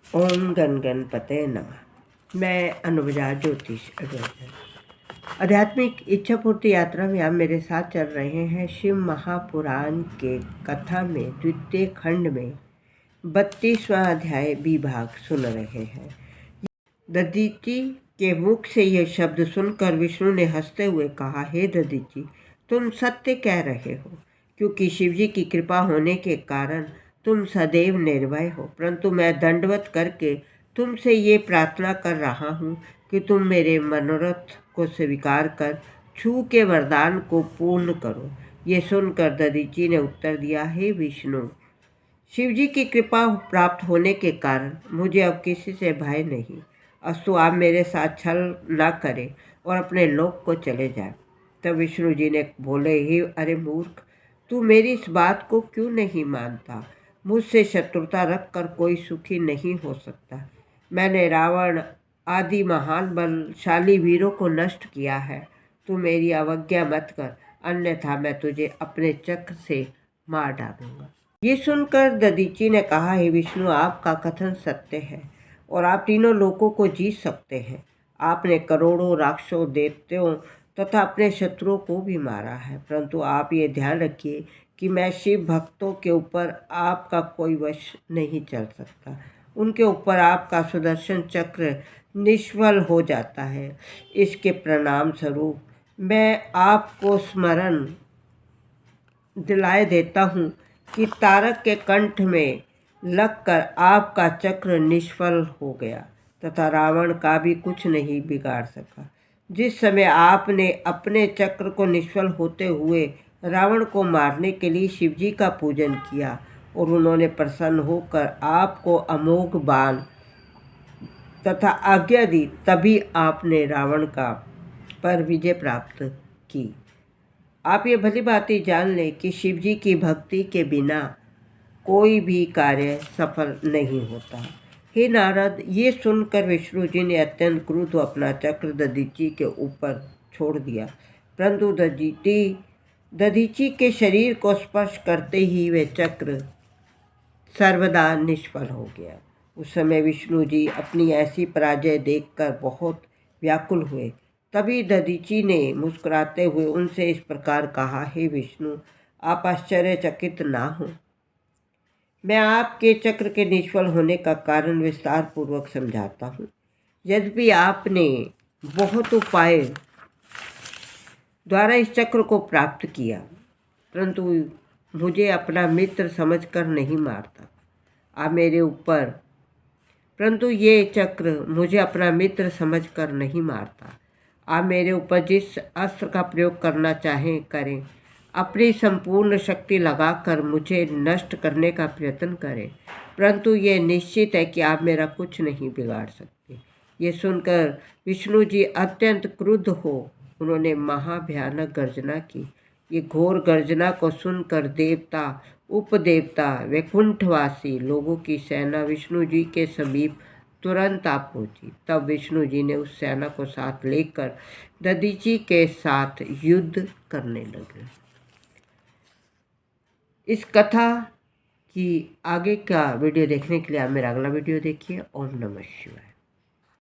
ओम गण गणपते नमः। मैं अनुवजा ज्योतिष आध्यात्मिक इच्छा पूर्ति यात्रा में आप मेरे साथ चल रहे हैं। शिव महापुराण के कथा में द्वितीय खंड में 32वां अध्याय विभाग सुन रहे हैं। दधीचि के मुख से यह शब्द सुनकर विष्णु ने हंसते हुए कहा, हे दधीचि, तुम सत्य कह रहे हो, क्योंकि शिवजी की कृपा होने के कारण तुम सदैव निर्भय हो। परंतु मैं दंडवत करके तुमसे ये प्रार्थना कर रहा हूँ कि तुम मेरे मनोरथ को स्वीकार कर छू के वरदान को पूर्ण करो। ये सुनकर दधीचि ने उत्तर दिया, हे विष्णु, शिवजी की कृपा प्राप्त होने के कारण मुझे अब किसी से भय नहीं। अस्तु आप मेरे साथ छल न करें और अपने लोक को चले जाएं। तब विष्णु जी ने बोले, हे अरे मूर्ख, तू मेरी इस बात को क्यों नहीं मानता? मुझसे शत्रुता रख कर कोई सुखी नहीं हो सकता। मैंने रावण आदि महान बलशाली वीरों को नष्ट किया है। तू मेरी अवज्ञा मत कर, अन्यथा मैं तुझे अपने चक्र से मार डालूंगा। ये सुनकर दधीचि ने कहा, हे विष्णु, आपका कथन सत्य है और आप तीनों लोकों को जीत सकते हैं। आपने करोड़ों राक्षसों, दैत्यों तथा अपने शत्रुओं को भी मारा है, परंतु आप ये ध्यान रखिए कि मैं शिव भक्तों के ऊपर आपका कोई वश नहीं चल सकता। उनके ऊपर आपका सुदर्शन चक्र निष्फल हो जाता है। इसके परिणाम स्वरूप मैं आपको स्मरण दिलाए देता हूँ कि तारक के कंठ में लगकर आपका चक्र निष्फल हो गया तथा रावण का भी कुछ नहीं बिगाड़ सका। जिस समय आपने अपने चक्र को निष्फल होते हुए रावण को मारने के लिए शिवजी का पूजन किया और उन्होंने प्रसन्न होकर आपको अमोघ बाण तथा आज्ञा दी, तभी आपने रावण का पर विजय प्राप्त की। आप ये भली भांति जान लें कि शिवजी की भक्ति के बिना कोई भी कार्य सफल नहीं होता। हे नारद, ये सुनकर विष्णु जी ने अत्यंत क्रुद्ध अपना चक्र दधीचि के ऊपर छोड़ दिया, परंतु दधीचि के शरीर को स्पर्श करते ही वे चक्र सर्वदा निष्फल हो गया। उस समय विष्णु जी अपनी ऐसी पराजय देखकर बहुत व्याकुल हुए। तभी दधीचि ने मुस्कुराते हुए उनसे इस प्रकार कहा, हे विष्णु, आप आश्चर्यचकित ना हो। मैं आपके चक्र के निष्फल होने का कारण विस्तार पूर्वक समझाता हूँ। यद्यपि आपने बहुत उपाय द्वारा इस चक्र को प्राप्त किया, परंतु मुझे अपना मित्र समझकर नहीं मारता। आप मेरे ऊपर परंतु ये चक्र मुझे अपना मित्र समझकर नहीं मारता। आप मेरे ऊपर जिस अस्त्र का प्रयोग करना चाहें करें, अपनी संपूर्ण शक्ति लगाकर मुझे नष्ट करने का प्रयत्न करें, परंतु ये निश्चित है कि आप मेरा कुछ नहीं बिगाड़ सकते। ये सुनकर विष्णु जी अत्यंत क्रुद्ध हो उन्होंने महाभयानक गर्जना की। ये घोर गर्जना को सुनकर देवता, उपदेवता, वैकुंठवासी लोगों की सेना विष्णु जी के समीप तुरंत आ पहुंची। तब विष्णु जी ने उस सेना को साथ लेकर दधीचि के साथ युद्ध करने लगे। इस कथा की आगे का वीडियो देखने के लिए आप मेरा अगला वीडियो देखिए। ओम नमः शिवाय।